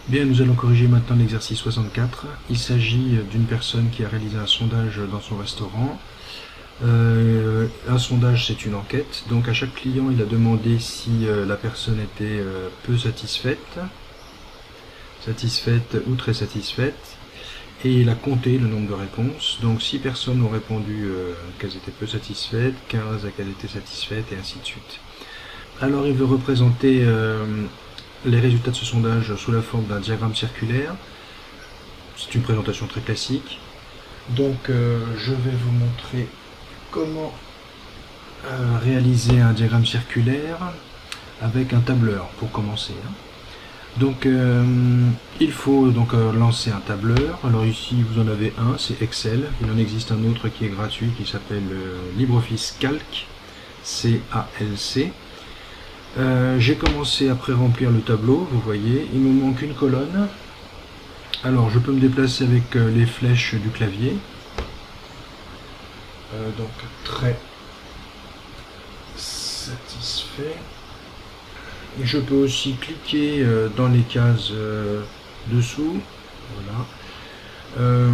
Bien, nous allons corriger maintenant l'exercice 64. Il s'agit d'une personne qui a réalisé un sondage dans son restaurant. Un sondage, c'est une enquête. Donc à chaque client, il a demandé si la personne était peu satisfaite, satisfaite ou très satisfaite. Et il a compté le nombre de réponses. Donc 6 personnes ont répondu qu'elles étaient peu satisfaites, 15 qu'elles étaient satisfaites, et ainsi de suite. Alors il veut représenter les résultats de ce sondage sous la forme d'un diagramme circulaire. C'est une présentation très classique. Donc je vais vous montrer comment réaliser un diagramme circulaire avec un tableur pour commencer. Donc il faut donc lancer un tableur. Alors ici vous en avez un, c'est Excel. Il en existe un autre qui est gratuit qui s'appelle LibreOffice Calc, C-A-L-C. J'ai commencé à pré-remplir le tableau, vous voyez, il me manque une colonne. Alors je peux me déplacer avec les flèches du clavier. Donc très satisfait. Et je peux aussi cliquer dans les cases dessous. Voilà.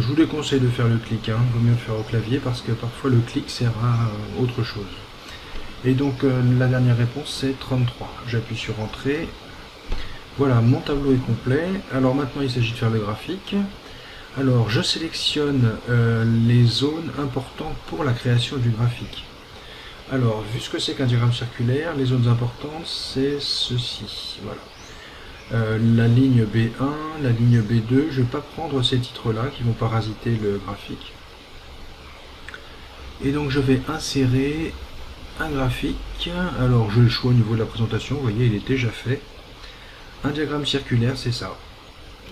Je vous déconseille de faire le clic, il vaut mieux le faire au clavier parce que parfois le clic sert à autre chose. Et donc la dernière réponse c'est 33. J'appuie sur Entrée. Voilà, mon tableau est complet. Alors maintenant il s'agit de faire le graphique. Alors je sélectionne les zones importantes pour la création du graphique. Alors vu ce que c'est qu'un diagramme circulaire, les zones importantes c'est ceci. Voilà. La ligne B1, la ligne B2, je ne vais pas prendre ces titres-là qui vont parasiter le graphique. Et donc je vais insérer un graphique. Alors je le choisis au niveau de la présentation, vous voyez il est déjà fait. Un diagramme circulaire c'est ça.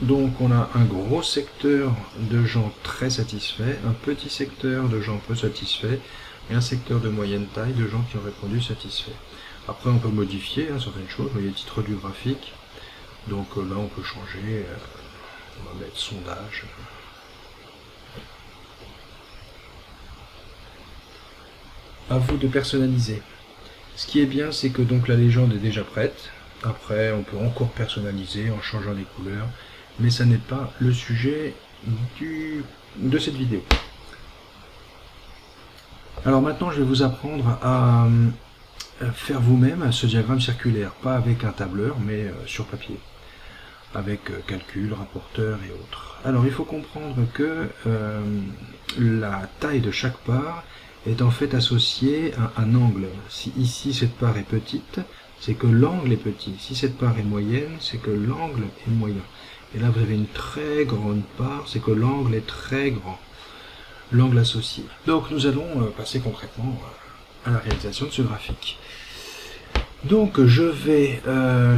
Donc on a un gros secteur de gens très satisfaits, un petit secteur de gens peu satisfaits et un secteur de moyenne taille de gens qui ont répondu satisfaits. Après on peut modifier certaines choses, vous voyez le titre du graphique. Donc là on peut changer, on va mettre sondage. À vous de personnaliser. Ce qui est bien c'est que donc la légende est déjà prête. Après on peut encore personnaliser en changeant les couleurs. Mais ça n'est pas le sujet de cette vidéo. Alors maintenant je vais vous apprendre à faire vous-même ce diagramme circulaire, pas avec un tableur mais sur papier, avec calcul, rapporteur et autres. Alors il faut comprendre que la taille de chaque part est en fait associée à un angle. Si ici cette part est petite, c'est que l'angle est petit. Si cette part est moyenne, c'est que l'angle est moyen. Et là vous avez une très grande part, c'est que l'angle est très grand, l'angle associé. Donc nous allons passer concrètement à la réalisation de ce graphique. Donc je vais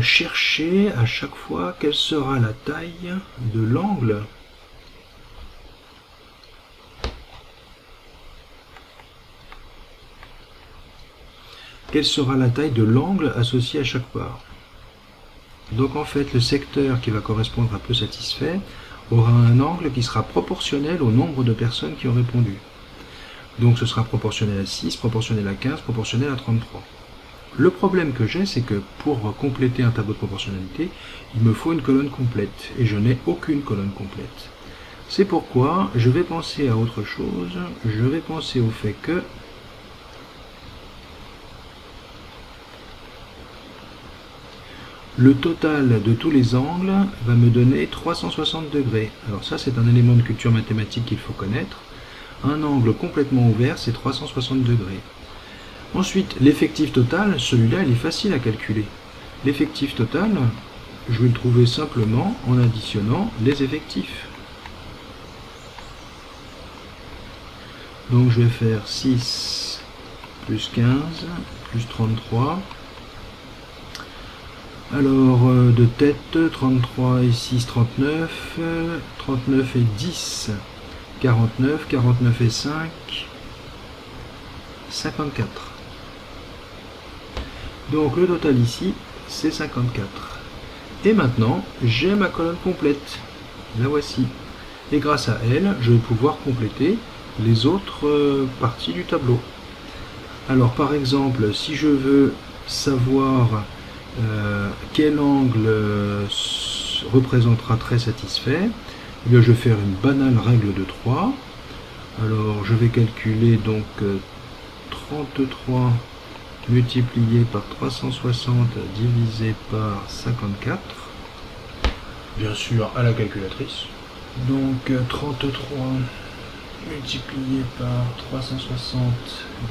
chercher à chaque fois quelle sera la taille de l'angle associé à chaque part. Donc en fait, le secteur qui va correspondre à peu satisfait aura un angle qui sera proportionnel au nombre de personnes qui ont répondu. Donc ce sera proportionnel à 6, proportionnel à 15, proportionnel à 33. Le problème que j'ai, c'est que pour compléter un tableau de proportionnalité, il me faut une colonne complète, et je n'ai aucune colonne complète. C'est pourquoi je vais penser à autre chose, je vais penser au fait que le total de tous les angles va me donner 360 degrés. Alors ça c'est un élément de culture mathématique qu'il faut connaître. Un angle complètement ouvert c'est 360 degrés. Ensuite l'effectif total, celui-là il est facile à calculer. L'effectif total, je vais le trouver simplement en additionnant les effectifs. Donc je vais faire 6 plus 15 plus 33. Alors, de tête, 33 et 6, 39, 39 et 10, 49, 49 et 5, 54. Donc le total ici, c'est 54. Et maintenant, j'ai ma colonne complète. La voici. Et grâce à elle, je vais pouvoir compléter les autres parties du tableau. Alors par exemple, si je veux savoir quel angle représentera très satisfait, eh bien, je vais faire une banale règle de 3. Alors je vais calculer donc 33 multiplié par 360 divisé par 54, bien sûr à la calculatrice. Donc 33 multiplié par 360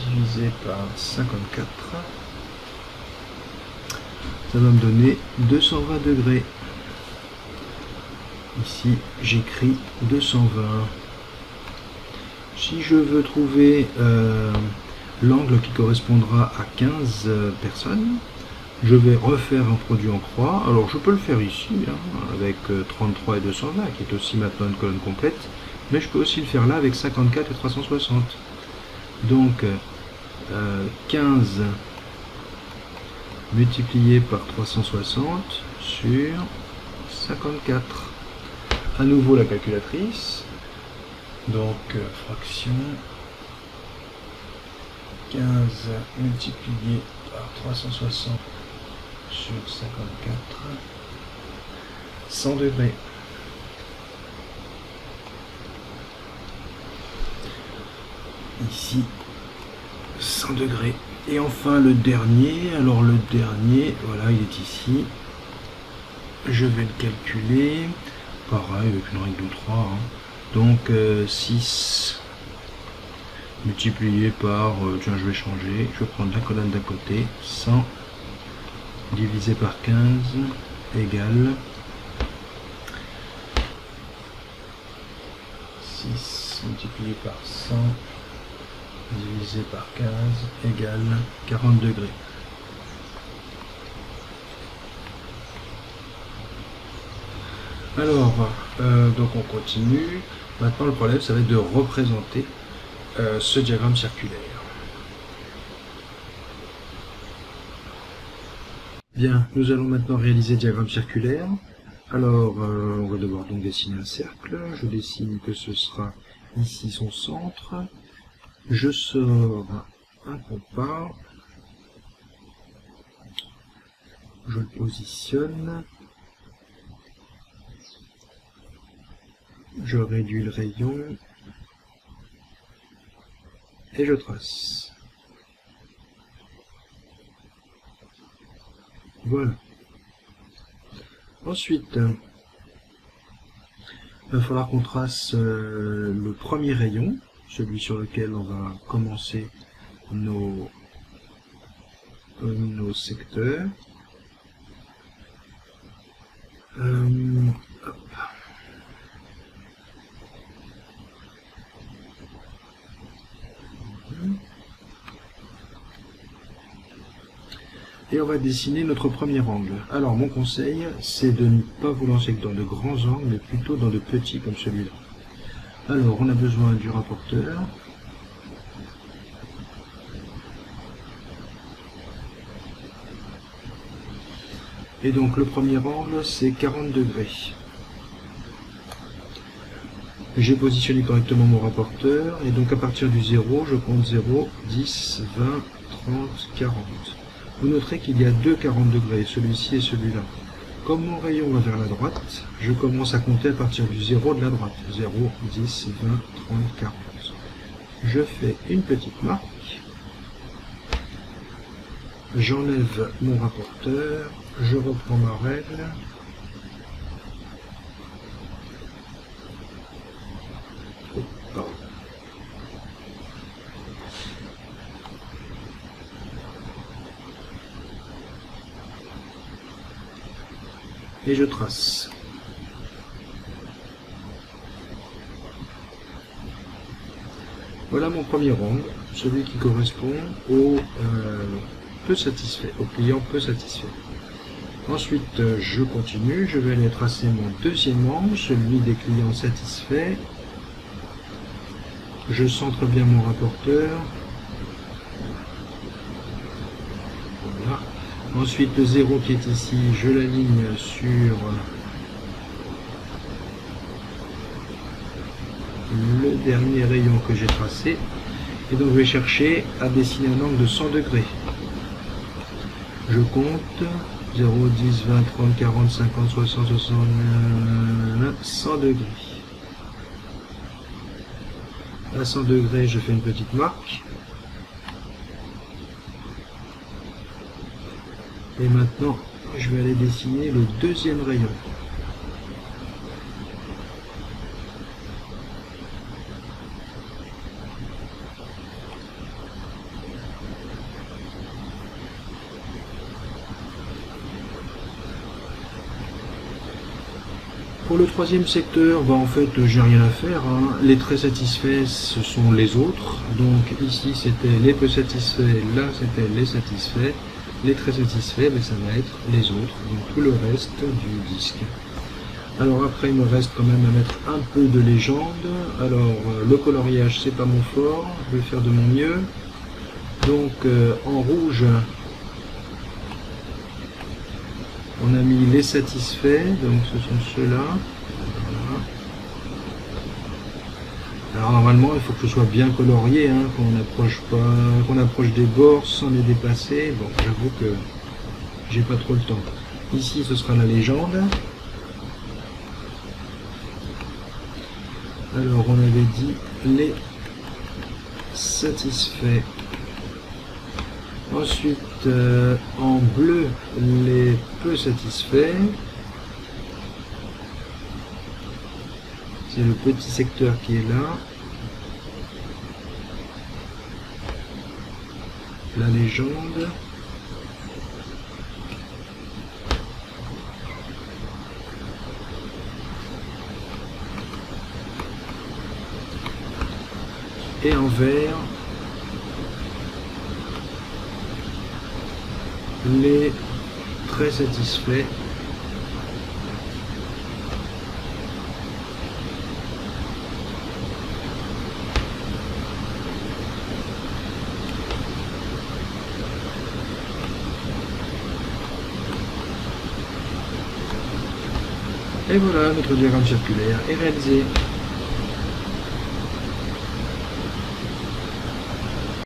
divisé par 54, ça va me donner 220 degrés. Ici j'écris 220. Si je veux trouver l'angle qui correspondra à 15 personnes, je vais refaire un produit en croix. Alors je peux le faire ici, avec 33 et 220, qui est aussi maintenant une colonne complète, mais je peux aussi le faire là avec 54 et 360. Donc 15 multiplié par 360 sur 54. À nouveau la calculatrice. Donc fraction 15 multiplié par 360 sur 54, 100 degrés. Ici 100 degrés. Et enfin le dernier, alors le dernier, voilà, il est ici. Je vais le calculer, pareil avec une règle de 3. Donc 6 multiplié par, tiens je vais changer, je vais prendre la colonne d'à côté, 100 divisé par 15 égale 6 multiplié par 100 divisé par 15 égale 40 degrés. Alors, donc on continue. Maintenant le problème ça va être de représenter ce diagramme circulaire. Bien, nous allons maintenant réaliser le diagramme circulaire. Alors, on va devoir donc dessiner un cercle. Je dessine que ce sera ici son centre. Je sors un compas. Je le positionne. Je réduis le rayon. Et je trace. Voilà. Ensuite, il va falloir qu'on trace le premier rayon, celui sur lequel on va commencer nos secteurs. Et on va dessiner notre premier angle. Alors mon conseil, c'est de ne pas vous lancer dans de grands angles, mais plutôt dans de petits comme celui-là. Alors on a besoin du rapporteur. Et donc le premier angle, c'est 40 degrés. J'ai positionné correctement mon rapporteur, et donc à partir du 0, je compte 0, 10, 20, 30, 40. Vous noterez qu'il y a deux 40 degrés, celui-ci et celui-là. Comme mon rayon va vers la droite, je commence à compter à partir du 0 de la droite. 0, 10, 20, 30, 40. Je fais une petite marque. J'enlève mon rapporteur. Je reprends ma règle. Pardon. Et je trace. Voilà mon premier angle, celui qui correspond au peu satisfait, au client peu satisfait. Ensuite, je continue, je vais aller tracer mon deuxième angle, celui des clients satisfaits. Je centre bien mon rapporteur. Voilà. Ensuite, le 0 qui est ici, je l'aligne sur le dernier rayon que j'ai tracé. Et donc, je vais chercher à dessiner un angle de 100 degrés. Je compte 0, 10, 20, 30, 40, 50, 60, 60, 100 degrés. À 100 degrés, je fais une petite marque. Et maintenant, je vais aller dessiner le deuxième rayon. Pour le troisième secteur, en fait, j'ai rien à faire. Hein. Les très satisfaits, ce sont les autres. Donc ici, c'était les peu satisfaits, là, c'était les satisfaits. Les très satisfaits, ça va être les autres. Donc tout le reste du disque. Alors après, il me reste quand même à mettre un peu de légende. Alors, le coloriage, c'est pas mon fort. Je vais faire de mon mieux. Donc, en rouge, on a mis les satisfaits, donc ce sont ceux-là. Voilà. Alors normalement, il faut que ce soit bien colorié, hein, qu'on approche des bords sans les dépasser. Bon, j'avoue que j'ai pas trop le temps. Ici, ce sera la légende. Alors, on avait dit les satisfaits. Ensuite, en bleu, les peu satisfaits. C'est le petit secteur qui est là. La légende. Et en vert, les très satisfaits. Et voilà, notre diagramme circulaire est réalisé.